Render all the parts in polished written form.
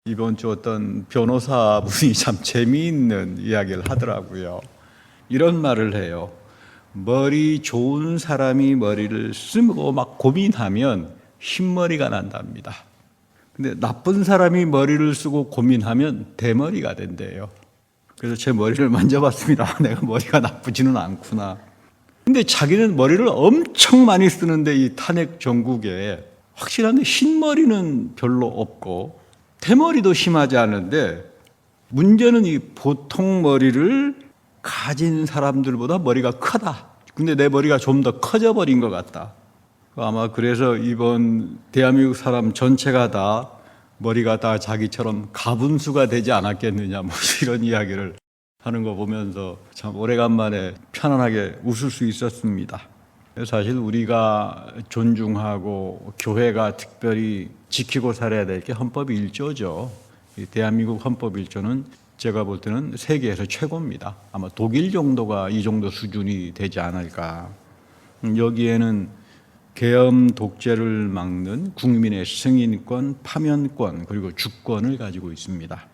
이번 주 어떤 변호사분이 참 재미있는 이야기를 하더라고요. 이런 말을 해요. 머리 좋은 사람이 머리를 쓰고 막 고민하면 흰머리가 난답니다. 근데 나쁜 사람이 머리를 쓰고 고민하면 대머리가 된대요. 그래서 제 머리를 만져봤습니다. 내가 머리가 나쁘지는 않구나. 근데 자기는 머리를 엄청 많이 쓰는데 이 탄핵 정국에 확실한데 흰머리는 별로 없고 대머리도 심하지 않은데 문제는 이 보통 머리를 가진 사람들보다 머리가 크다. 근데 내 머리가 좀 더 커져 버린 것 같다. 아마 그래서 이번 대한민국 사람 전체가 다 머리가 다 자기처럼 가분수가 되지 않았겠느냐 뭐 이런 이야기를 하는 거 보면서 참 오래간만에 편안하게 웃을 수 있었습니다. 사실 우리가 존중하고 교회가 특별히 지키고 살아야 될 게 헌법 1조죠. 대한민국 헌법 1조는 제가 볼 때는 세계에서 최고입니다. 아마 독일 정도가 이 정도 수준이 되지 않을까. 여기에는 계엄 독재를 막는 국민의 승인권, 파면권, 그리고 주권을 가지고 있습니다.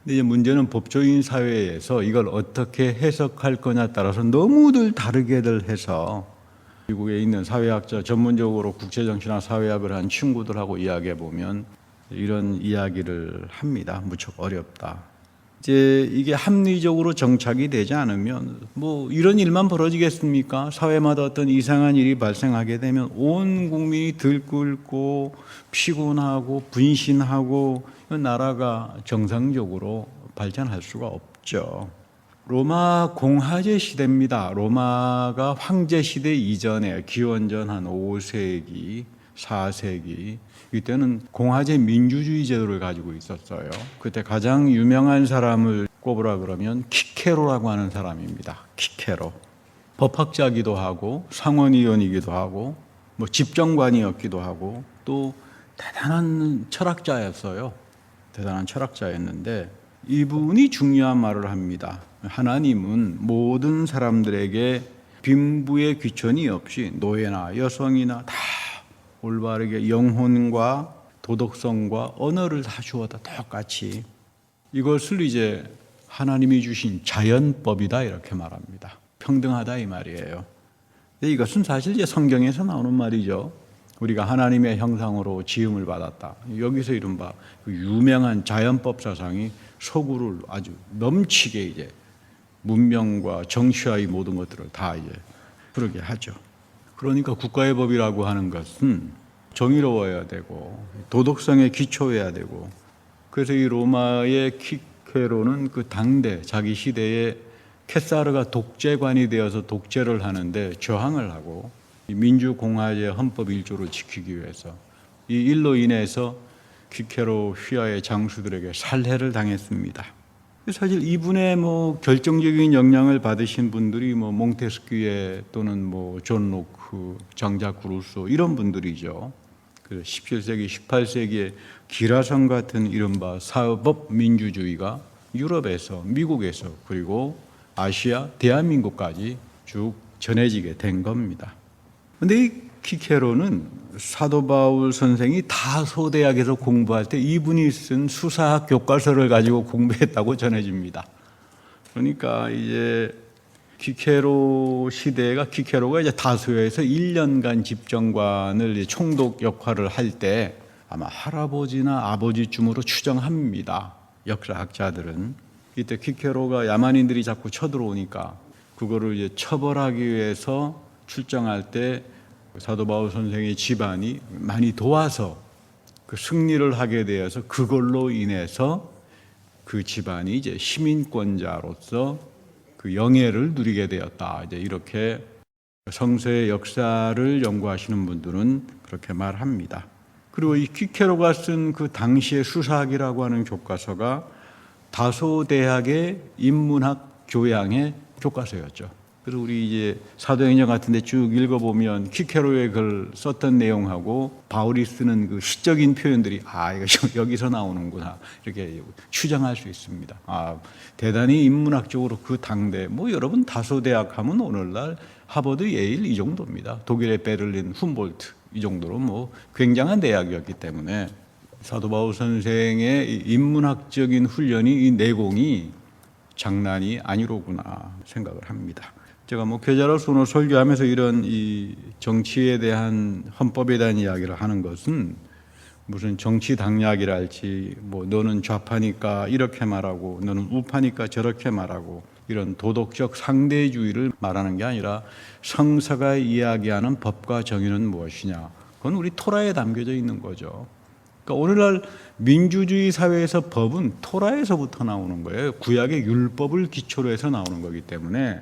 근데 이제 문제는 법조인 사회에서 이걸 어떻게 해석할 거냐에 따라서 너무들 다르게들 해서 미국에 있는 사회학자, 전문적으로 국제정치나 사회학을 한 친구들하고 이야기해 보면 이런 이야기를 합니다. 무척 어렵다. 이제 이게 합리적으로 정착이 되지 않으면 뭐 이런 일만 벌어지겠습니까? 사회마다 어떤 이상한 일이 발생하게 되면 온 국민이 들끓고 피곤하고 분신하고 나라가 정상적으로 발전할 수가 없죠. 로마 공화제 시대입니다. 로마가 황제 시대 이전에 기원전 한 5세기, 4세기 이때는 공화제 민주주의 제도를 가지고 있었어요. 그때 가장 유명한 사람을 꼽으라 그러면 키케로라고 하는 사람입니다. 키케로. 법학자기도 하고 상원의원이기도 하고 뭐 집정관이었기도 하고 또 대단한 철학자였어요. 대단한 철학자였는데 이분이 중요한 말을 합니다. 하나님은 모든 사람들에게 빈부의 귀천이 없이 노예나 여성이나 다 올바르게 영혼과 도덕성과 언어를 다 주었다. 똑같이. 이것을 이제 하나님이 주신 자연법이다 이렇게 말합니다. 평등하다 이 말이에요. 근데 이것은 사실 이제 성경에서 나오는 말이죠. 우리가 하나님의 형상으로 지음을 받았다. 여기서 이른바 그 유명한 자연법 사상이 서구를 아주 넘치게 이제 문명과 정치와 이 모든 것들을 다 이제 그러게 하죠. 그러니까 국가의 법이라고 하는 것은 정의로워야 되고 도덕성에 기초해야 되고 그래서 이 로마의 키케로는 그 당대 자기 시대에 케사르가 독재관이 되어서 독재를 하는데 저항을 하고 민주공화제 헌법 1조를 지키기 위해서 이 일로 인해서 키케로 휘하의 장수들에게 살해를 당했습니다. 사실 이분의 뭐 결정적인 영향을 받으신 분들이 뭐 몽테스키에 또는 뭐 존 로크, 장자크 루소 이런 분들이죠. 그 17세기, 18세기에 기라성 같은 이른바 사법 민주주의가 유럽에서, 미국에서 그리고 아시아, 대한민국까지 쭉 전해지게 된 겁니다. 그런데 이 키케로는 사도 바울 선생이 다소대학에서 공부할 때 이분이 쓴 수사학 교과서를 가지고 공부했다고 전해집니다. 그러니까 이제 키케로 시대가 키케로가 이제 다소에서 1년간 집정관을 총독 역할을 할 때 아마 할아버지나 아버지쯤으로 추정합니다. 역사학자들은 이때 키케로가 야만인들이 자꾸 쳐들어오니까 그거를 이제 처벌하기 위해서 출정할 때 사도 바울 선생의 집안이 많이 도와서 그 승리를 하게 되어서 그걸로 인해서 그 집안이 이제 시민권자로서 그 영예를 누리게 되었다. 이제 이렇게 성서의 역사를 연구하시는 분들은 그렇게 말합니다. 그리고 이 키케로가 쓴 그 당시의 수사학이라고 하는 교과서가 다소대학의 인문학 교양의 교과서였죠. 그래서 우리 이제 사도행전 같은 데 쭉 읽어보면 키케로의 글 썼던 내용하고 바울이 쓰는 그 시적인 표현들이 이거 여기서 나오는구나 이렇게 추정할 수 있습니다. 대단히 인문학적으로 그 당대 뭐 여러분 다소대학 하면 오늘날 하버드, 예일 이 정도입니다. 독일의 베를린, 훔볼트 이 정도로 뭐 굉장한 대학이었기 때문에 사도 바울 선생의 이 인문학적인 훈련이, 이 내공이 장난이 아니로구나 생각을 합니다. 제가 목회자로서 오늘 설교하면서 이런 이 정치에 대한, 헌법에 대한 이야기를 하는 것은 무슨 정치 당략이랄지, 뭐 너는 좌파니까 이렇게 말하고 너는 우파니까 저렇게 말하고 이런 도덕적 상대주의를 말하는 게 아니라 성서가 이야기하는 법과 정의는 무엇이냐, 그건 우리 토라에 담겨져 있는 거죠. 그러니까 오늘날 민주주의 사회에서 법은 토라에서부터 나오는 거예요. 구약의 율법을 기초로 해서 나오는 거기 때문에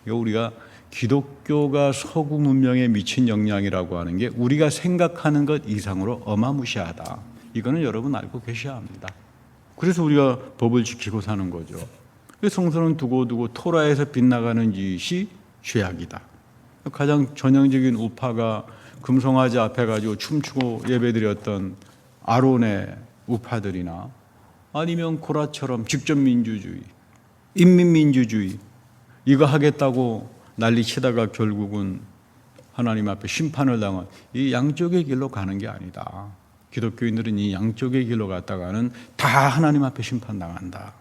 이거 우리가 기독교가 서구 문명에 미친 영향이라고 하는 게 우리가 생각하는 것 이상으로 어마무시하다. 이거는 여러분 알고 계셔야 합니다. 그래서 우리가 법을 지키고 사는 거죠. 성서는 두고두고 토라에서 빗나가는 짓이 죄악이다. 가장 전형적인 우파가 금송아지 앞에 가지고 춤추고 예배드렸던 아론의 우파들이나 아니면 고라처럼 직접민주주의, 인민민주주의 이거 하겠다고 난리치다가 결국은 하나님 앞에 심판을 당한 이 양쪽의 길로 가는 게 아니다. 기독교인들은 이 양쪽의 길로 갔다가는 다 하나님 앞에 심판당한다.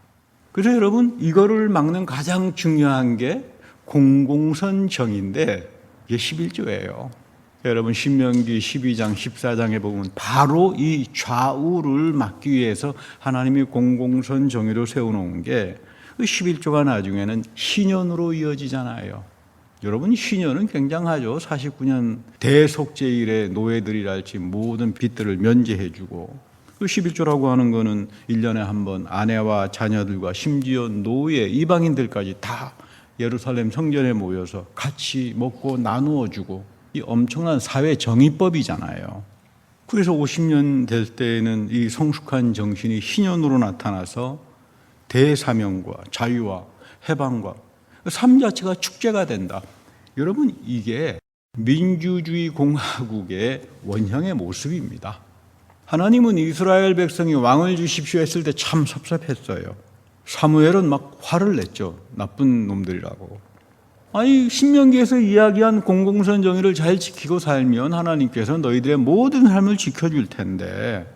그래서 여러분, 이거를 막는 가장 중요한 게 공공선정인데 이게 11조예요. 여러분 신명기 12장 14장에 보면 바로 이 좌우를 막기 위해서 하나님이 공공선 정의를 세워놓은 게 11조가 나중에는 신년으로 이어지잖아요. 여러분 신년은 굉장하죠. 49년 대속죄 이래 노예들이랄지 모든 빚들을 면제해주고, 그 11조라고 하는 거는 1년에 한 번 아내와 자녀들과 심지어 노예 이방인들까지 다 예루살렘 성전에 모여서 같이 먹고 나누어주고, 이 엄청난 사회 정의법이잖아요. 그래서 50년 될 때에는 이 성숙한 정신이 희년으로 나타나서 대사명과 자유와 해방과 삶 자체가 축제가 된다. 여러분, 이게 민주주의 공화국의 원형의 모습입니다. 하나님은 이스라엘 백성이 왕을 주십시오 했을 때 참 섭섭했어요. 사무엘은 막 화를 냈죠. 나쁜 놈들이라고. 아니, 신명기에서 이야기한 공공선 정의를 잘 지키고 살면 하나님께서 너희들의 모든 삶을 지켜줄 텐데,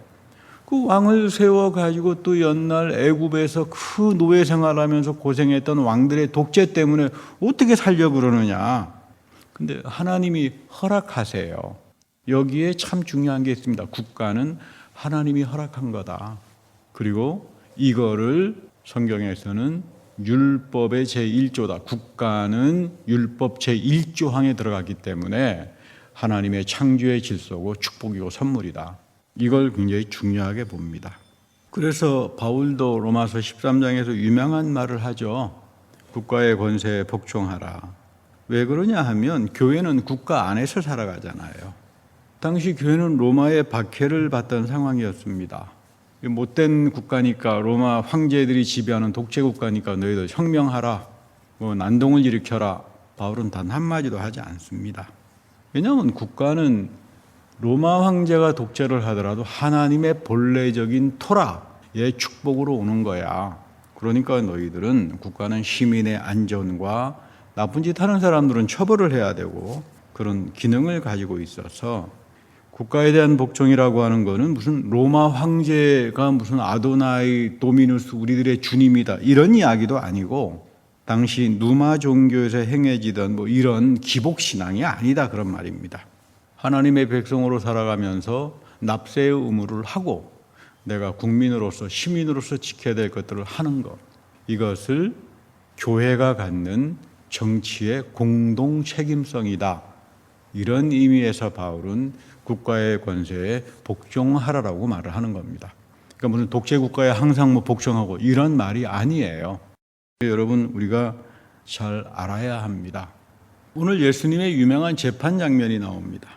그 왕을 세워가지고 또 옛날 애굽에서 그 노예 생활하면서 고생했던 왕들의 독재 때문에 어떻게 살려고 그러느냐. 근데 하나님이 허락하세요. 여기에 참 중요한 게 있습니다. 국가는 하나님이 허락한 거다. 그리고 이거를 성경에서는 율법의 제1조다. 국가는 율법 제1조항에 들어가기 때문에 하나님의 창조의 질서고 축복이고 선물이다. 이걸 굉장히 중요하게 봅니다. 그래서 바울도 로마서 13장에서 유명한 말을 하죠. 국가의 권세에 복종하라. 왜 그러냐 하면 교회는 국가 안에서 살아가잖아요. 당시 교회는 로마의 박해를 받던 상황이었습니다. 못된 국가니까, 로마 황제들이 지배하는 독재 국가니까 너희들 혁명하라, 뭐 난동을 일으켜라. 바울은 단 한마디도 하지 않습니다. 왜냐하면 국가는 로마 황제가 독재를 하더라도 하나님의 본래적인 토라의 축복으로 오는 거야. 그러니까 너희들은, 국가는 시민의 안전과 나쁜 짓 하는 사람들은 처벌을 해야 되고 그런 기능을 가지고 있어서, 국가에 대한 복종이라고 하는 것은 무슨 로마 황제가 무슨 아도나이 도미누스 우리들의 주님이다 이런 이야기도 아니고, 당시 누마 종교에서 행해지던 뭐 이런 기복신앙이 아니다 그런 말입니다. 하나님의 백성으로 살아가면서 납세의 의무를 하고 내가 국민으로서 시민으로서 지켜야 될 것들을 하는 것, 이것을 교회가 갖는 정치의 공동 책임성이다. 이런 의미에서 바울은 국가의 권세에 복종하라라고 말을 하는 겁니다. 그러니까 무슨 독재 국가에 항상 뭐 복종하고 이런 말이 아니에요. 여러분, 우리가 잘 알아야 합니다. 오늘 예수님의 유명한 재판 장면이 나옵니다.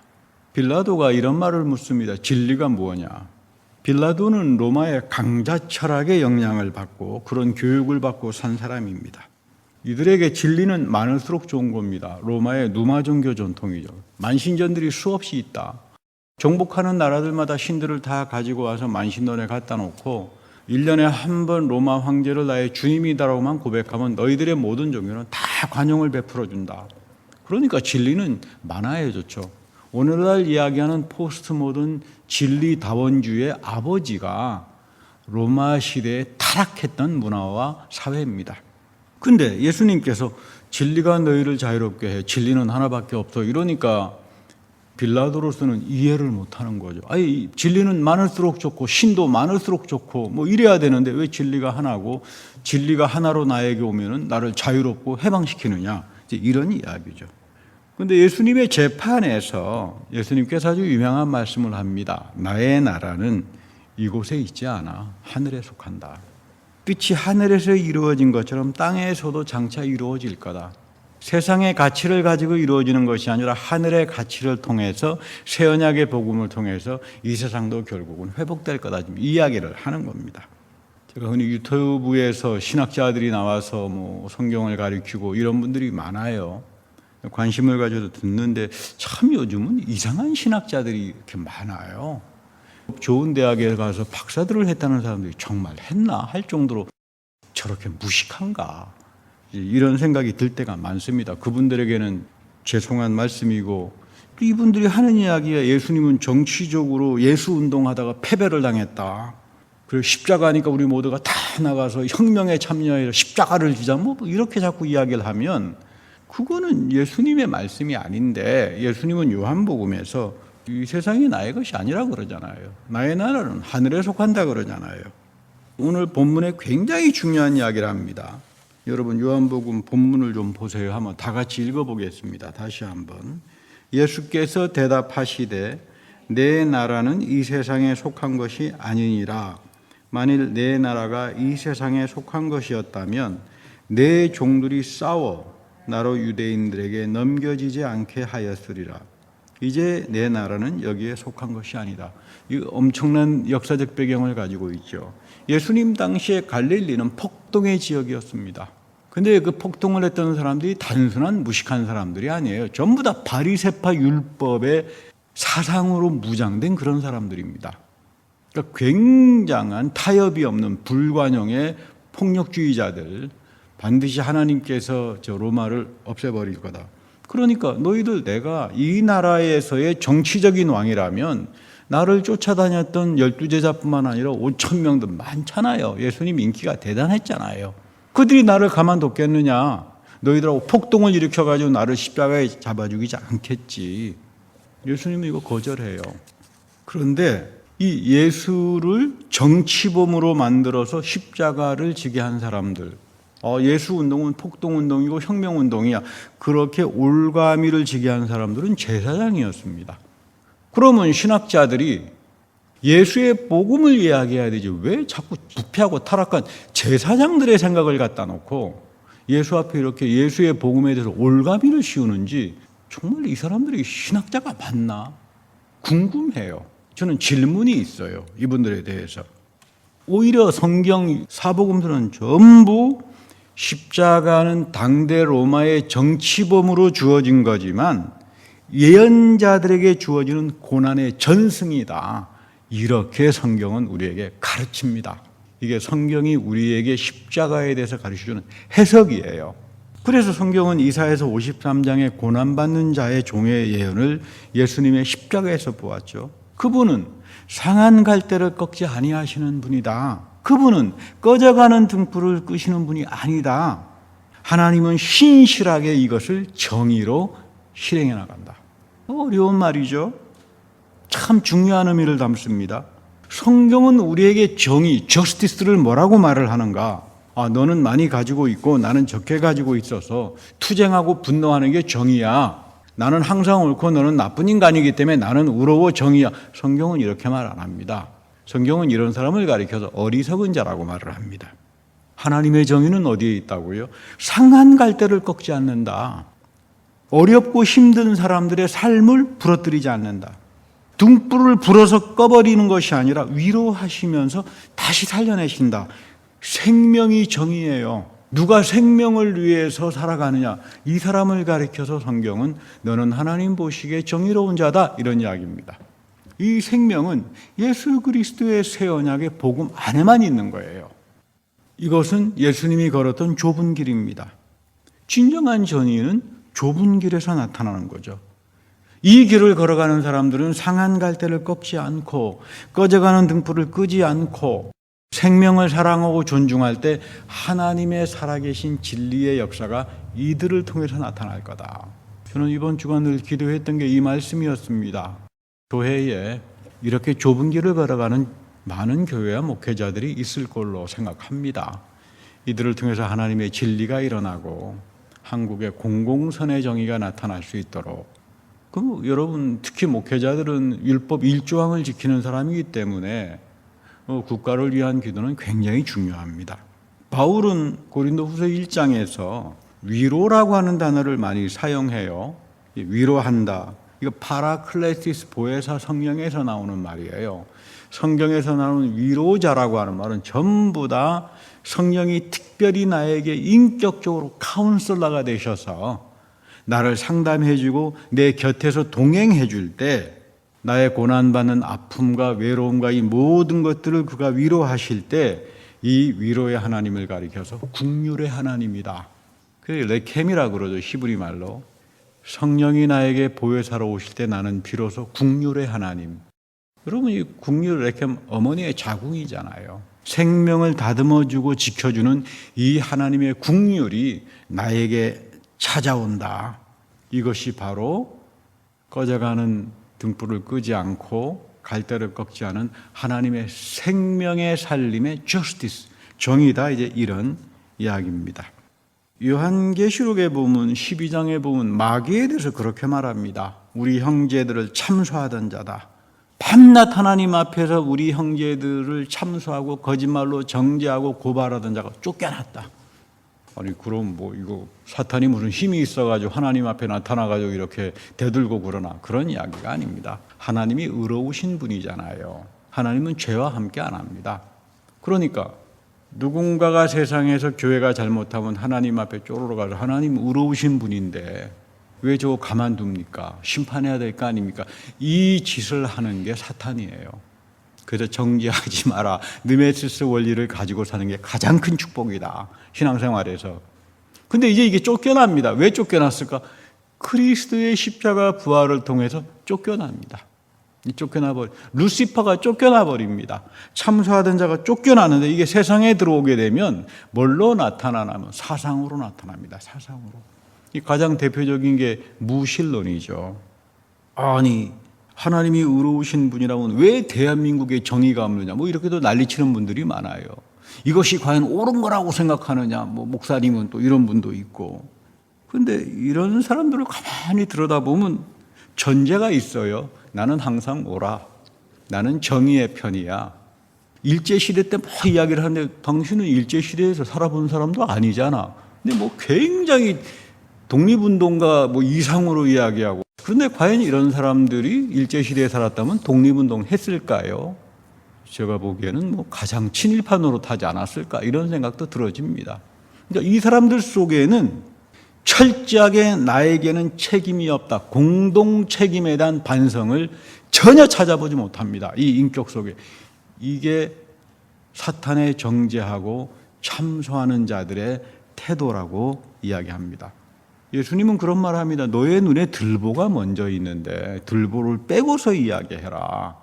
빌라도가 이런 말을 묻습니다. 진리가 뭐냐? 빌라도는 로마의 강자 철학의 영향을 받고 그런 교육을 받고 산 사람입니다. 이들에게 진리는 많을수록 좋은 겁니다. 로마의 누마 종교 전통이죠. 만신전들이 수없이 있다. 정복하는 나라들마다 신들을 다 가지고 와서 만신론에 갖다 놓고 1년에 한 번 로마 황제를 나의 주님이다라고만 고백하면 너희들의 모든 종교는 다 관용을 베풀어 준다. 그러니까 진리는 많아야 좋죠. 오늘날 이야기하는 포스트 모던 진리다원주의 아버지가 로마 시대에 타락했던 문화와 사회입니다. 근데 예수님께서 진리가 너희를 자유롭게 해. 진리는 하나밖에 없어. 이러니까 빌라도로서는 이해를 못하는 거죠. 아니, 진리는 많을수록 좋고 신도 많을수록 좋고 뭐 이래야 되는데 왜 진리가 하나고 진리가 하나로 나에게 오면은 나를 자유롭고 해방시키느냐. 이제 이런 이야기죠. 근데 예수님의 재판에서 예수님께서 아주 유명한 말씀을 합니다. 나의 나라는 이곳에 있지 않아. 하늘에 속한다. 빛이 하늘에서 이루어진 것처럼 땅에서도 장차 이루어질 거다. 세상의 가치를 가지고 이루어지는 것이 아니라 하늘의 가치를 통해서 새 언약의 복음을 통해서 이 세상도 결국은 회복될 거다. 이 이야기를 하는 겁니다. 제가 흔히 유튜브에서 신학자들이 나와서 뭐 성경을 가르치고 이런 분들이 많아요. 관심을 가져서 듣는데 참 요즘은 이상한 신학자들이 이렇게 많아요. 좋은 대학에 가서 박사들을 했다는 사람들이 정말 했나 할 정도로 저렇게 무식한가 이런 생각이 들 때가 많습니다. 그분들에게는 죄송한 말씀이고 또 이분들이 하는 이야기가 예수님은 정치적으로 예수 운동하다가 패배를 당했다. 그리고 십자가니까 우리 모두가 다 나가서 혁명에 참여해서 십자가를 지자 뭐 이렇게 자꾸 이야기를 하면 그거는 예수님의 말씀이 아닌데 예수님은 요한복음에서 이 세상이 나의 것이 아니라고 그러잖아요. 나의 나라는 하늘에 속한다 그러잖아요. 오늘 본문에 굉장히 중요한 이야기를 합니다. 여러분 요한복음 본문을 좀 보세요. 한번 다 같이 읽어보겠습니다. 다시 한번. 예수께서 대답하시되 내 나라는 이 세상에 속한 것이 아니니라. 만일 내 나라가 이 세상에 속한 것이었다면 내 종들이 싸워 나로 유대인들에게 넘겨지지 않게 하였으리라. 이제 내 나라는 여기에 속한 것이 아니다. 이 엄청난 역사적 배경을 가지고 있죠. 예수님 당시에 갈릴리는 폭동의 지역이었습니다. 근데 그 폭동을 했던 사람들이 단순한 무식한 사람들이 아니에요. 전부 다 바리새파 율법의 사상으로 무장된 그런 사람들입니다. 그러니까 굉장한 타협이 없는 불관용의 폭력주의자들, 반드시 하나님께서 저 로마를 없애버릴 거다. 그러니까 너희들 내가 이 나라에서의 정치적인 왕이라면 나를 쫓아다녔던 12제자뿐만 아니라 5,000명도 많잖아요. 예수님 인기가 대단했잖아요. 그들이 나를 가만뒀겠느냐. 너희들하고 폭동을 일으켜가지고 나를 십자가에 잡아 죽이지 않겠지. 예수님은 이거 거절해요. 그런데 이 예수를 정치범으로 만들어서 십자가를 지게 한 사람들, 예수 운동은 폭동 운동이고 혁명 운동이야. 그렇게 올가미를 지게 한 사람들은 제사장이었습니다. 그러면 신학자들이 예수의 복음을 이야기해야 되지 왜 자꾸 부패하고 타락한 제사장들의 생각을 갖다 놓고 예수 앞에 이렇게 예수의 복음에 대해서 올가미를 씌우는지 정말 이 사람들이 신학자가 맞나 궁금해요. 저는 질문이 있어요. 이분들에 대해서. 오히려 성경 사복음서는 전부 십자가는 당대 로마의 정치범으로 주어진 거지만 예언자들에게 주어지는 고난의 전승이다. 이렇게 성경은 우리에게 가르칩니다. 이게 성경이 우리에게 십자가에 대해서 가르쳐주는 해석이에요. 그래서 성경은 이사야서 53장의 고난받는 자의 종의 예언을 예수님의 십자가에서 보았죠. 그분은 상한 갈대를 꺾지 아니하시는 분이다. 그분은 꺼져가는 등불을 끄시는 분이 아니다. 하나님은 신실하게 이것을 정의로 실행해 나간다. 어려운 말이죠. 참 중요한 의미를 담습니다. 성경은 우리에게 정의, 저스티스를 뭐라고 말을 하는가? 너는 많이 가지고 있고 나는 적게 가지고 있어서 투쟁하고 분노하는 게 정의야. 나는 항상 옳고 너는 나쁜 인간이기 때문에 나는 의로워 정의야. 성경은 이렇게 말 안 합니다. 성경은 이런 사람을 가리켜서 어리석은 자라고 말을 합니다. 하나님의 정의는 어디에 있다고요? 상한 갈대를 꺾지 않는다. 어렵고 힘든 사람들의 삶을 부러뜨리지 않는다. 등불을 불어서 꺼버리는 것이 아니라 위로하시면서 다시 살려내신다. 생명이 정의예요. 누가 생명을 위해서 살아가느냐. 이 사람을 가리켜서 성경은 너는 하나님 보시기에 정의로운 자다. 이런 이야기입니다. 이 생명은 예수 그리스도의 새 언약의 복음 안에만 있는 거예요. 이것은 예수님이 걸었던 좁은 길입니다. 진정한 정의는 좁은 길에서 나타나는 거죠. 이 길을 걸어가는 사람들은 상한 갈대를 꺾지 않고 꺼져가는 등불을 끄지 않고 생명을 사랑하고 존중할 때 하나님의 살아계신 진리의 역사가 이들을 통해서 나타날 거다. 저는 이번 주간 늘 기도했던 게 이 말씀이었습니다. 교회에 이렇게 좁은 길을 걸어가는 많은 교회와 목회자들이 있을 걸로 생각합니다. 이들을 통해서 하나님의 진리가 일어나고 한국의 공공선의 정의가 나타날 수 있도록, 그럼 여러분 특히 목회자들은 율법 1조항을 지키는 사람이기 때문에 국가를 위한 기도는 굉장히 중요합니다. 바울은 고린도후서 1장에서 위로라고 하는 단어를 많이 사용해요. 위로한다. 이거 파라클레시스 보혜사 성령에서 나오는 말이에요. 성경에서 나오는 위로자라고 하는 말은 전부 다 성령이 특별히 나에게 인격적으로 카운슬러가 되셔서 나를 상담해주고 내 곁에서 동행해줄 때 나의 고난받는 아픔과 외로움과 이 모든 것들을 그가 위로하실 때 이 위로의 하나님을 가리켜서 국률의 하나님이다. 그게 레켐이라고 그러죠. 히브리 말로. 성령이 나에게 보혜사로 오실 때 나는 비로소 국률의 하나님. 여러분 이 국률 레켐 어머니의 자궁이잖아요. 생명을 다듬어주고 지켜주는 이 하나님의 국률이 나에게 찾아온다. 이것이 바로 꺼져가는 등불을 끄지 않고 갈대를 꺾지 않은 하나님의 생명의 살림의 justice, 정의다. 이제 이런 이야기입니다. 요한계시록에 보면 12장에 보면 마귀에 대해서 그렇게 말합니다. 우리 형제들을 참소하던 자다. 밤낮 하나님 앞에서 우리 형제들을 참소하고 거짓말로 정죄하고 고발하던 자가 쫓겨났다. 아니 그럼 뭐 이거 사탄이 무슨 힘이 있어가지고 하나님 앞에 나타나가지고 이렇게 대들고 그러나 그런 이야기가 아닙니다. 하나님이 의로우신 분이잖아요. 하나님은 죄와 함께 안 합니다. 그러니까 누군가가 세상에서 교회가 잘못하면 하나님 앞에 쪼르러 가서 하나님 의로우신 분인데 왜 저거 가만둡니까? 심판해야 될 거 아닙니까? 이 짓을 하는 게 사탄이에요. 그래서 정죄하지 마라. 느메시스 원리를 가지고 사는 게 가장 큰 축복이다. 신앙생활에서. 근데 이제 이게 쫓겨납니다. 왜 쫓겨났을까? 그리스도의 십자가 부활을 통해서 쫓겨납니다. 루시퍼가 쫓겨나 버립니다. 참소하던 자가 쫓겨나는데 이게 세상에 들어오게 되면 뭘로 나타나냐면 사상으로 나타납니다. 사상으로. 이 가장 대표적인 게 무신론이죠. 아니 하나님이 의로우신 분이라면 왜 대한민국에 정의가 없느냐, 뭐 이렇게도 난리치는 분들이 많아요. 이것이 과연 옳은 거라고 생각하느냐, 뭐 목사님은 또 이런 분도 있고. 그런데 이런 사람들을 가만히 들여다보면 전제가 있어요. 나는 항상 옳아. 나는 정의의 편이야. 일제시대 때 뭐 이야기를 하는데 당신은 일제시대에서 살아본 사람도 아니잖아. 근데 뭐 굉장히 독립운동가 뭐 이상으로 이야기하고. 그런데 과연 이런 사람들이 일제시대에 살았다면 독립운동 했을까요? 제가 보기에는 뭐 가장 친일파노로 타지 않았을까 이런 생각도 들어집니다. 그러니까 이 사람들 속에는 철저하게 나에게는 책임이 없다. 공동 책임에 대한 반성을 전혀 찾아보지 못합니다. 이 인격 속에. 이게 사탄의 정죄하고 참소하는 자들의 태도라고 이야기합니다. 예수님은 그런 말을 합니다. 너의 눈에 들보가 먼저 있는데 들보를 빼고서 이야기해라.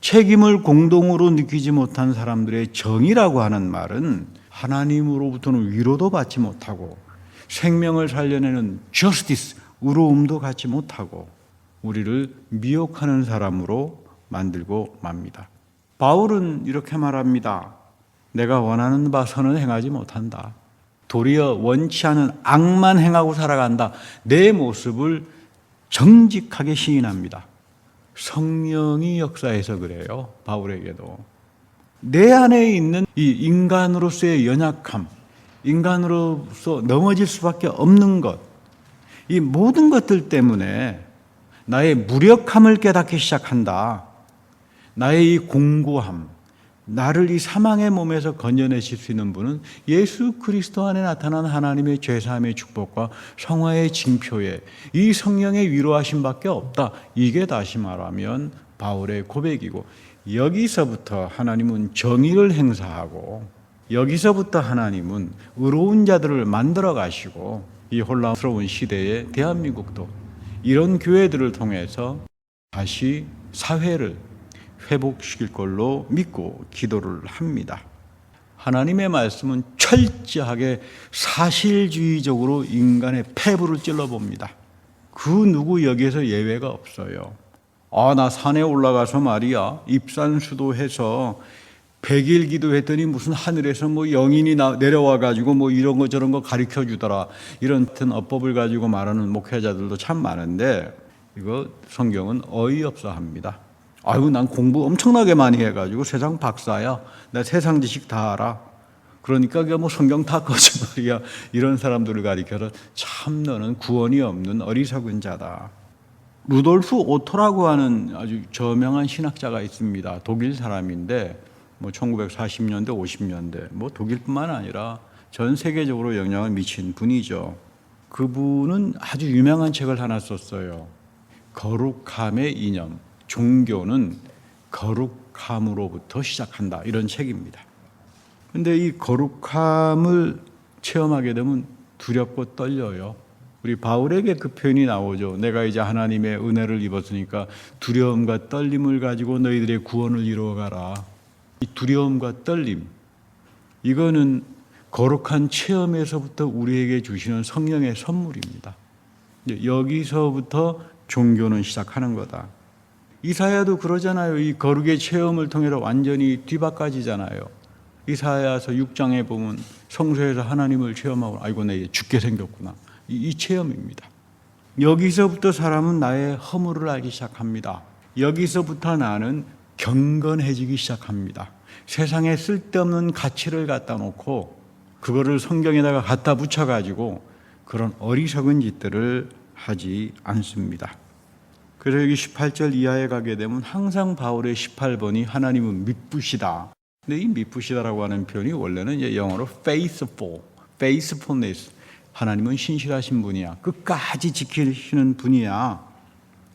책임을 공동으로 느끼지 못한 사람들의 정의라고 하는 말은 하나님으로부터는 위로도 받지 못하고 생명을 살려내는 justice, 의로움도 갖지 못하고 우리를 미혹하는 사람으로 만들고 맙니다. 바울은 이렇게 말합니다. 내가 원하는 바 선은 행하지 못한다. 도리어 원치 않은 악만 행하고 살아간다. 내 모습을 정직하게 시인합니다. 성령이 역사해서 그래요. 바울에게도. 내 안에 있는 이 인간으로서의 연약함, 인간으로서 넘어질 수밖에 없는 것, 이 모든 것들 때문에 나의 무력함을 깨닫기 시작한다. 나의 이 공고함, 나를 이 사망의 몸에서 건져내실 수 있는 분은 예수 그리스도 안에 나타난 하나님의 죄사함의 축복과 성화의 징표에 이 성령의 위로하심밖에 없다. 이게 다시 말하면 바울의 고백이고, 여기서부터 하나님은 정의를 행사하고 여기서부터 하나님은 의로운 자들을 만들어 가시고 이 혼란스러운 시대에 대한민국도 이런 교회들을 통해서 다시 사회를 회복시킬 걸로 믿고 기도를 합니다. 하나님의 말씀은 철저하게 사실주의적으로 인간의 폐부를 찔러봅니다. 그 누구 여기에서 예외가 없어요. 나 산에 올라가서 말이야 입산수도해서 100일 기도했더니 무슨 하늘에서 영인이 내려와 가지고 이런 거 저런 거 가르쳐 주더라. 이런 어법을 가지고 말하는 목회자들도 참 많은데 이거 성경은 어이없어 합니다. 난 공부 엄청나게 많이 해가지고 세상 박사야. 나 세상 지식 다 알아. 그러니까 성경 다 거짓말이야. 이런 사람들을 가리켜서 참 너는 구원이 없는 어리석은 자다. 루돌프 오토라고 하는 아주 저명한 신학자가 있습니다. 독일 사람인데 1940년대, 50년대 독일뿐만 아니라 전 세계적으로 영향을 미친 분이죠. 그분은 아주 유명한 책을 하나 썼어요. 거룩함의 이념. 종교는 거룩함으로부터 시작한다. 이런 책입니다. 그런데 이 거룩함을 체험하게 되면 두렵고 떨려요. 우리 바울에게 그 표현이 나오죠. 내가 이제 하나님의 은혜를 입었으니까 두려움과 떨림을 가지고 너희들의 구원을 이루어가라. 이 두려움과 떨림, 이거는 거룩한 체험에서부터 우리에게 주시는 성령의 선물입니다. 여기서부터 종교는 시작하는 거다. 이사야도 그러잖아요. 이 거룩의 체험을 통해서 완전히 뒤바꿔지잖아요. 이사야서 6장에 보면 성소에서 하나님을 체험하고 아이고 내 죽게 생겼구나. 이 체험입니다. 여기서부터 사람은 나의 허물을 알기 시작합니다. 여기서부터 나는 경건해지기 시작합니다. 세상에 쓸데없는 가치를 갖다 놓고 그거를 성경에다가 갖다 붙여가지고 그런 어리석은 짓들을 하지 않습니다. 그래서 여기 18절 이하에 가게 되면 항상 바울의 18번이 하나님은 미쁘시다. 근데 이 미쁘시다라고 하는 표현이 원래는 이제 영어로 faithfulness. 하나님은 신실하신 분이야. 끝까지 지키시는 분이야.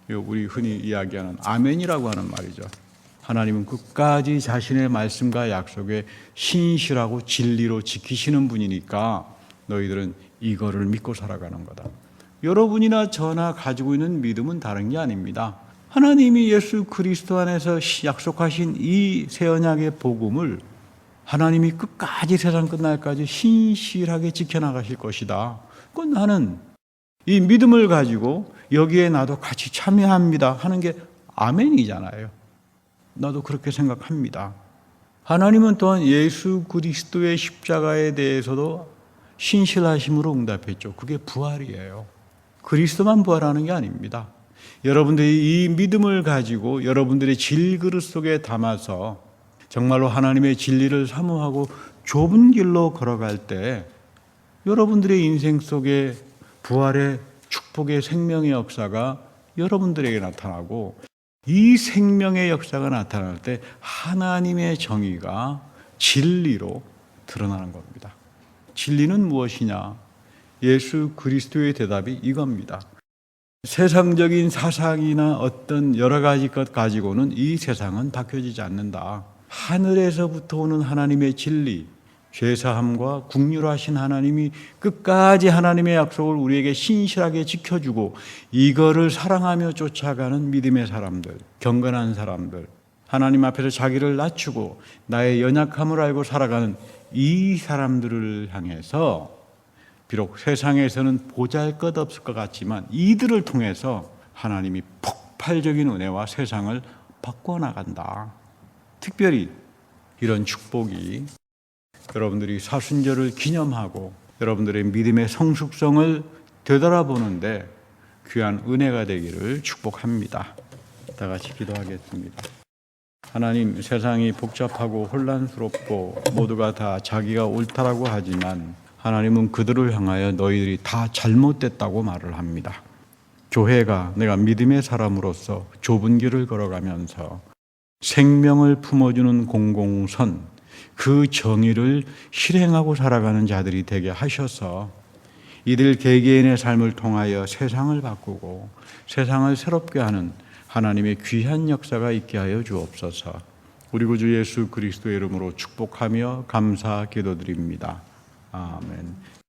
우리 흔히 이야기하는 아멘이라고 하는 말이죠. 하나님은 끝까지 자신의 말씀과 약속에 신실하고 진리로 지키시는 분이니까 너희들은 이거를 믿고 살아가는 거다. 여러분이나 저나 가지고 있는 믿음은 다른 게 아닙니다. 하나님이 예수 그리스도 안에서 약속하신 이 새 언약의 복음을 하나님이 끝까지 세상 끝날까지 신실하게 지켜나가실 것이다. 그건 나는 이 믿음을 가지고 여기에 나도 같이 참여합니다 하는 게 아멘이잖아요. 나도 그렇게 생각합니다. 하나님은 또한 예수 그리스도의 십자가에 대해서도 신실하심으로 응답했죠. 그게 부활이에요. 그리스도만 부활하는 게 아닙니다. 여러분들이 이 믿음을 가지고 여러분들의 질그릇 속에 담아서 정말로 하나님의 진리를 사모하고 좁은 길로 걸어갈 때 여러분들의 인생 속에 부활의 축복의 생명의 역사가 여러분들에게 나타나고 이 생명의 역사가 나타날 때 하나님의 정의가 진리로 드러나는 겁니다. 진리는 무엇이냐? 예수 그리스도의 대답이 이겁니다. 세상적인 사상이나 어떤 여러 가지 것 가지고는 이 세상은 바뀌어지지 않는다. 하늘에서부터 오는 하나님의 진리, 죄사함과 긍휼하신 하나님이 끝까지 하나님의 약속을 우리에게 신실하게 지켜주고 이거를 사랑하며 쫓아가는 믿음의 사람들, 경건한 사람들, 하나님 앞에서 자기를 낮추고 나의 연약함을 알고 살아가는 이 사람들을 향해서 비록 세상에서는 보잘것없을 것 같지만 이들을 통해서 하나님이 폭발적인 은혜와 세상을 바꿔나간다. 특별히 이런 축복이 여러분들이 사순절을 기념하고 여러분들의 믿음의 성숙성을 되돌아보는데 귀한 은혜가 되기를 축복합니다. 다 같이 기도하겠습니다. 하나님, 세상이 복잡하고 혼란스럽고 모두가 다 자기가 옳다라고 하지만 하나님은 그들을 향하여 너희들이 다 잘못됐다고 말을 합니다. 교회가 내가 믿음의 사람으로서 좁은 길을 걸어가면서 생명을 품어주는 공공선, 그 정의를 실행하고 살아가는 자들이 되게 하셔서 이들 개개인의 삶을 통하여 세상을 바꾸고 세상을 새롭게 하는 하나님의 귀한 역사가 있게 하여 주옵소서. 우리 구주 예수 그리스도의 이름으로 축복하며 감사 기도드립니다. 아멘.